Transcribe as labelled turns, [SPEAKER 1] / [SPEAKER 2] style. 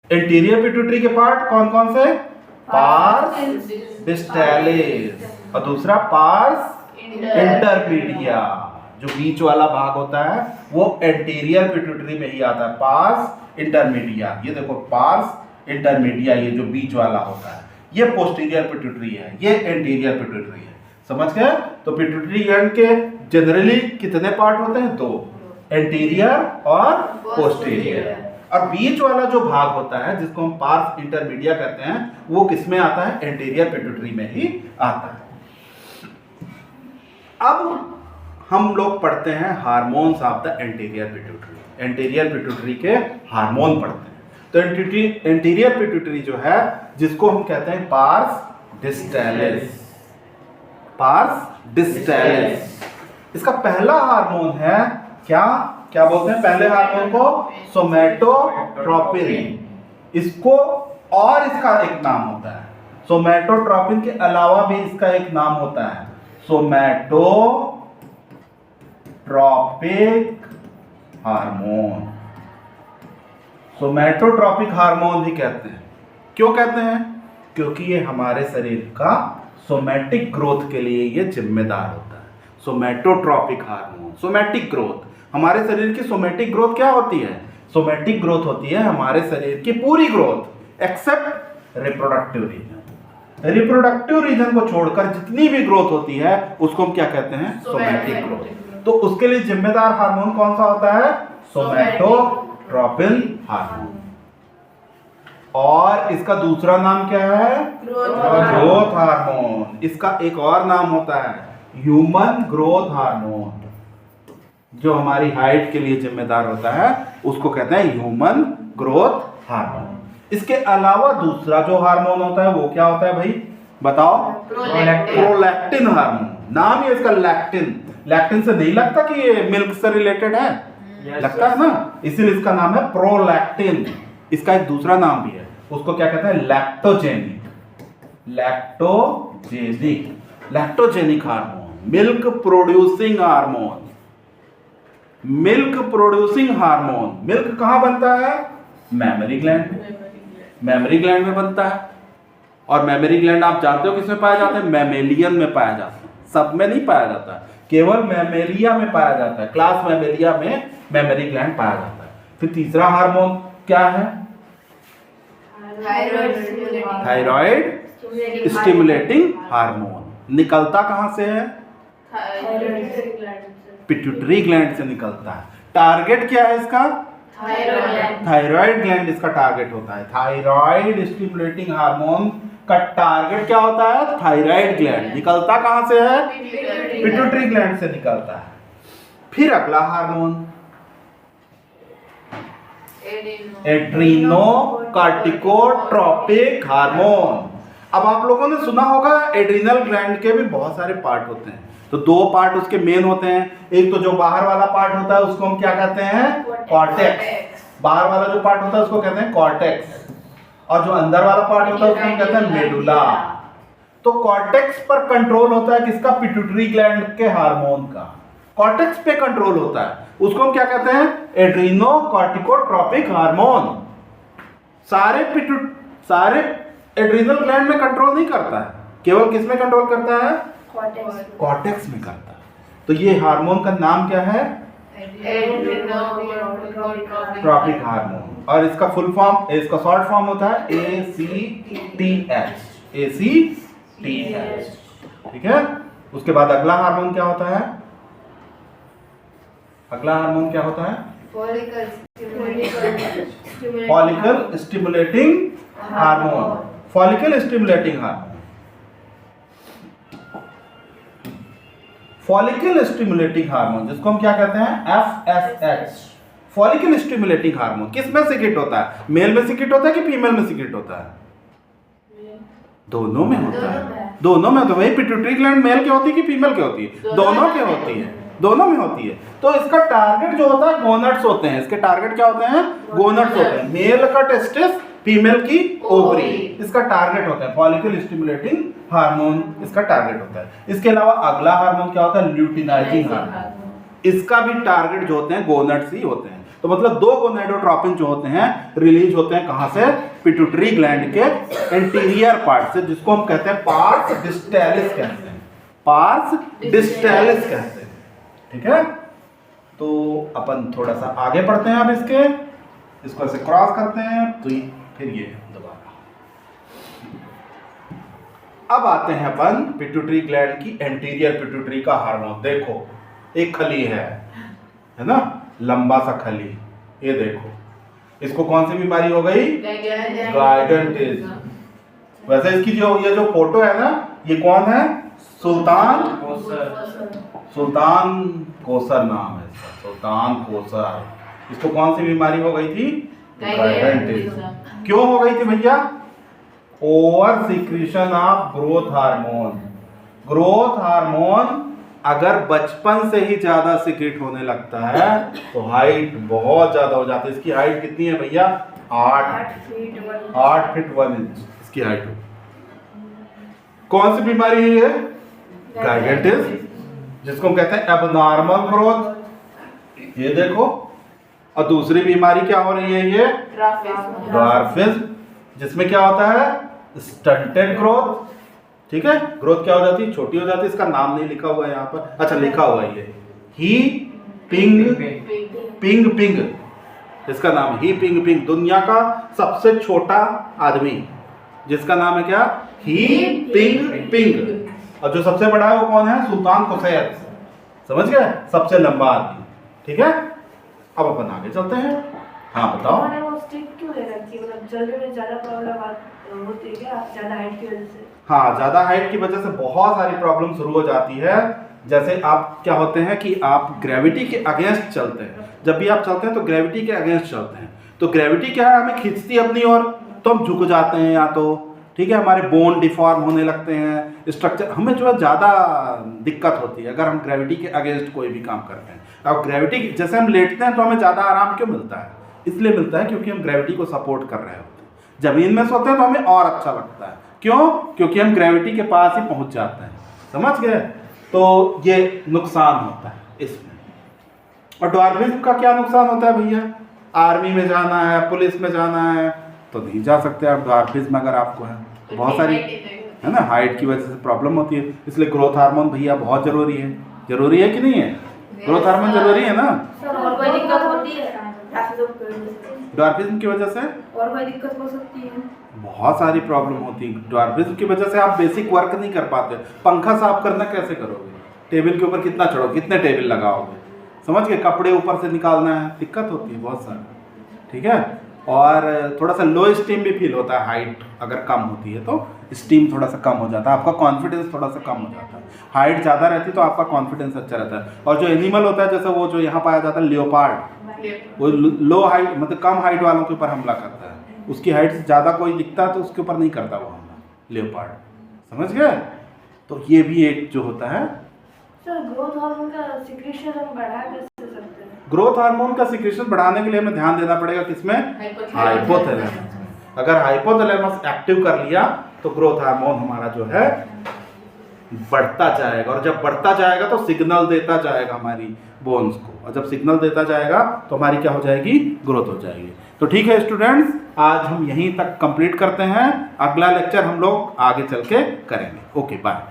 [SPEAKER 1] Interior pituitary के part कौन कौन से? पार्स डिस्टालिस और दूसरा पार्स इंटरमीडिया। जो बीच वाला भाग होता है वो एंटीरियर पिट्यूटरी में ही आता है, पार्स इंटरमीडिया। ये देखो पार्स इंटरमीडिया, ये जो बीच वाला होता है ये पोस्टीरियर पिट्यूटरी है, ये एंटीरियर पिट्यूटरी है। समझ गए? तो पिट्यूटरी ग्लैंड के जनरली कितने पार्ट होते हैं? दो, एंटीरियर और पोस्टीरियर। और बीच वाला जो भाग होता है जिसको हम पार्स इंटरमीडिया कहते हैं वो किसमें आता है? एंटीरियर पिट्यूटरी में ही आता है। अब हम लोग पढ़ते हैं hormones of the anterior pituitary. Anterior pituitary के हार्मोन पढ़ते हैं। तो एंटीरियर पिट्यूटरी जो है जिसको हम कहते हैं पार्स डिस्टालिस, पार्स डिस्टालिस। इसका पहला हार्मोन है क्या? क्या बोलते हैं पहले हार्मोन को? सोमैटोट्रोपिन। इसको और इसका एक नाम होता है, सोमैटोट्रोपिन के अलावा भी इसका एक नाम होता है, सोमैटोट्रोपिक हार्मोन। सोमैटोट्रोपिक हार्मोन भी कहते हैं। क्यों कहते हैं? क्योंकि ये हमारे शरीर का सोमैटिक ग्रोथ के लिए ये जिम्मेदार होता है। सोमैटोट्रोपिक हार्मोन, सोमैटिक ग्रोथ। हमारे शरीर की सोमैटिक ग्रोथ क्या होती है? सोमैटिक ग्रोथ होती है हमारे शरीर की पूरी growth except reproductive region. Reproductive region को छोड़कर जितनी भी ग्रोथ होती है उसको हम क्या कहते हैं? Somatic growth. तो उसके लिए जिम्मेदार हार्मोन कौन सा होता है? सोमैटोट्रोपिन हार्मोन। और इसका दूसरा नाम क्या है? Growth hormone. इसका एक और नाम होता है ह्यूमन ग्रोथ हार्मोन। जो हमारी हाइट के लिए जिम्मेदार होता है उसको कहते हैं ह्यूमन ग्रोथ हार्मोन। इसके अलावा दूसरा जो हार्मोन होता है वो क्या होता है भाई? बताओ। Prolactin hormone. नाम ही इसका लैक्टिन। लैक्टिन से नहीं लगता कि ये मिल्क से रिलेटेड है? लगता है ना, इसीलिए इसका नाम है प्रोलैक्टिन। इसका एक दूसरा नाम भी है, उसको क्या कहते हैं? Lactogenic. Lactogenic hormone, milk producing hormone. Milk producing hormone. Milk कहां बनता है? मेमरी ग्लैंड में। मेमरी ग्लैंड में बनता है। और मेमरी ग्लैंड आप जानते हो किसमें पाया जाता है? मैमेलियन में पाया जाता है, सब में नहीं पाया जाता है, केवल मैमेलिया में पाया जाता है। क्लास मैमेलिया में मेमरी ग्लैंड पाया जाता है। फिर तीसरा हार्मोन क्या है? Thyroid stimulating hormone. निकलता कहां से है? पिट्यूटरी ग्लैंड से निकलता है। टारगेट क्या है इसका? थायराइड ग्लैंड इसका टारगेट होता है। थायराइड स्टिमुलेटिंग हार्मोन का टारगेट क्या होता है? Thyroid gland. निकलता कहां से है? पिट्यूटरी ग्लैंड से निकलता है। फिर अगला हार्मोन एड्रीनो कार्टिकोट्रोपिक हार्मोन। अब आप लोगों ने सुना होगा एड्रीनल ग्लैंड के भी बहुत सारे पार्ट होते हैं। तो दो पार्ट उसके मेन होते हैं। एक तो जो बाहर वाला पार्ट होता है उसको हम क्या कहते हैं? कॉर्टेक्स। बाहर वाला जो पार्ट होता है उसको कहते हैं कॉर्टेक्स। और जो अंदर वाला पार्ट होता है उसको हम कहते हैं मेडुला। तो कॉर्टेक्स पर कंट्रोल होता है किसका? पिट्यूटरी ग्लैंड के हार्मोन का। कॉर्टेक्स पे कंट्रोल होता है, उसको हम क्या कहते हैं? Adrenocorticotropic hormone. सारे एड्रीनल ग्लैंड में कंट्रोल नहीं करता है, केवल किस में कंट्रोल करता है? कॉर्टेक्स में करता है। तो ये हार्मोन का नाम क्या है? Trophic hormone. और इसका फुल फॉर्म, इसका शॉर्ट फॉर्म होता है ACTH। ACTH, ठीक है। उसके बाद अगला हार्मोन क्या होता है? अगला हार्मोन क्या होता है? Follicle stimulating hormone. Follicle stimulating hormone. Follicle stimulating hormone जिसको हम क्या कहते हैं? FSH। फॉलिकल स्टिमुलेटिंग हार्मोन किस में सिक्रेट होता है? मेल में सिक्रेट होता है कि फीमेल में सिक्रेट होता है? दोनों में होता है। दोनों में। तो वही पिट्यूटरी ग्लैंड मेल के होती है कि फीमेल के होती है? दोनों के होती है। दोनों में होती है। तो इसका टारगेट जो होता है गोनड्स होते हैं। इसके टारगेट क्या होते हैं? गोनड्स होते हैं। मेल का टेस्टिस, फीमेल की ओवरी, इसका टारगेट होता है। फॉलिकल स्टिमुलेटिंग हार्मोन इसका टारगेट होता है। इसके अलावा अगला हार्मोन क्या होता है? Luteinizing hormone. इसका भी टारगेट जो होते हैं गोनड्स ही होते हैं। तो मतलब 2 गोनेडोट्रोपिन जो होते हैं रिलीज होते हैं कहां से? पिट्यूटरी ग्लैंड के एंटीरियर पार्ट से, जिसको हम कहते हैं पार्स डिस्टालिस कहते हैं, पार्स डिस्टालिस कहते हैं। ठीक है, तो अपन थोड़ा सा आगे बढ़ते हैं। अब इसको ऐसे क्रॉस करते हैं तो फिर ये दोबारा। अब आते हैं अपन पिट्यूटरी ग्लैंड की एंटीरियर पिट्यूटरी का हार्मोन। देखो एक खली है ना, लंबा सा खली, ये देखो, इसको कौन सी बीमारी हो गई? गाइगेंटिस। वैसे इसकी ये जो फोटो है ना, ये कौन है? सुल्तान कोसर नाम है इसका, सुल्तान कोसर। इसको कौन सी बीमारी हो गई थी? गाइगेंटिस। क्यों हो गई थी भैया? Over secretion of growth hormone. Growth hormone अगर बचपन से ही ज्यादा सिक्रेट होने लगता है तो हाइट बहुत ज्यादा हो जाती है। इसकी हाइट कितनी है भैया? 8 फीट 1 इंच इसकी हाइट। कौन सी बीमारी है ये? गाइगेंटिस, जिसको हम कहते हैं एबनॉर्मल ग्रोथ। ये देखो, और दूसरी बीमारी क्या हो रही है? ये ड्वार्फिज्म, जिसमें क्या होता है? Stunted growth. ठीक है, ग्रोथ क्या हो जाती है? छोटी हो जाती है। इसका नाम नहीं लिखा हुआ है यहाँ पर, अच्छा लिखा हुआ है ये ही पिंग, इसका नाम ही पिंग। दुनिया का सबसे छोटा आदमी जिसका नाम है क्या? ही पिंग। और जो सबसे बड़ा है वो कौन है? सुल्तान कोसर। समझ गए? सबसे लंबा आदमी। ठीक है, अब अपन आगे चलते हैं। हाँ बताओ। हाँ, ज्यादा हाइट की वजह से बहुत सारी प्रॉब्लम शुरू हो जाती है। जैसे आप क्या होते हैं कि आप ग्रेविटी के अगेंस्ट चलते हैं। जब भी आप चलते हैं तो ग्रेविटी के अगेंस्ट चलते हैं, तो ग्रेविटी क्या है? हमें खींचती है अपनी ओर, तो हम झुक जाते हैं या तो, ठीक है, हमारे बोन डिफॉर्म होने लगते हैं, स्ट्रक्चर, हमें जो है ज़्यादा दिक्कत होती है अगर हम ग्रेविटी के अगेंस्ट कोई भी काम करते हैं। अब ग्रेविटी जैसे हम लेटते हैं तो हमें ज़्यादा आराम क्यों मिलता है? इसलिए मिलता है क्योंकि हम ग्रेविटी को सपोर्ट कर रहे होते हैं। ज़मीन में सोते हैं तो हमें और अच्छा लगता है। क्यों? क्योंकि हम ग्रेविटी के पास ही पहुंच जाते हैं। समझ गए? तो ये नुकसान होता है इसमें। और ड्वार्फिज्म का क्या नुकसान होता है भैया? आर्मी में जाना है, पुलिस में जाना है तो नहीं जा सकते आप। ड्वार्फिज्म अगर आपको है, बहुत सारी है ना, हाइट की वजह से प्रॉब्लम होती है। इसलिए ग्रोथ हार्मोन भैया बहुत जरूरी है। जरूरी है कि नहीं है? ग्रोथ हार्मोन जरूरी है ना?
[SPEAKER 2] और कोई दिक्कत होती है
[SPEAKER 1] ड्वार्फिज्म की वजह से?
[SPEAKER 2] और कोई दिक्कत हो सकती है?
[SPEAKER 1] बहुत सारी प्रॉब्लम होती है। ड्वार्फिज्म की वजह से आप बेसिक वर्क नहीं कर पाते। पंखा साफ करना कैसे करोगे? टेबल के ऊपर कितना चढ़ोगे? कितने टेबल लगाओगे? समझ गए? कपड़े ऊपर से निकालना है, दिक्कत होती है बहुत सारी। ठीक है, और थोड़ा सा लो स्टीम भी फील होता है। हाइट अगर कम होती है तो स्टीम थोड़ा सा कम हो जाता है, आपका कॉन्फिडेंस थोड़ा सा कम हो जाता है। हाइट ज़्यादा रहती है तो आपका कॉन्फिडेंस अच्छा रहता है। और जो एनिमल होता है, जैसे वो जो यहाँ पाया जाता है लियोपार्ड, वो लो हाइट मतलब कम हाइट वालों के ऊपर हमला करता है। उसकी हाइट से ज़्यादा कोई दिखता है तो उसके ऊपर नहीं करता वो हमला, लियोपार्ड। समझ गए? तो ये भी एक जो होता है।
[SPEAKER 2] सर, ग्रोथ हार्मोन का सिक्रीशन हम बढ़ा कैसे सकते हैं?
[SPEAKER 1] ग्रोथ हार्मोन का सिक्रीशन बढ़ाने के लिए हमें ध्यान देना पड़ेगा किसमें? हाइपोथैलेमस में। अगर हाइपोथैलेमस एक्टिव कर लिया तो ग्रोथ हार्मोन हमारा जो है बढ़ता जाएगा, और जब बढ़ता जाएगा तो सिग्नल देता जाएगा हमारी बोन्स को, और जब सिग्नल देता जाएगा तो हमारी क्या हो जाएगी? ग्रोथ हो जाएगी। तो ठीक है स्टूडेंट्स, आज हम यहीं तक कंप्लीट करते हैं। अगला लेक्चर हम लोग आगे चल के करेंगे। Okay, bye.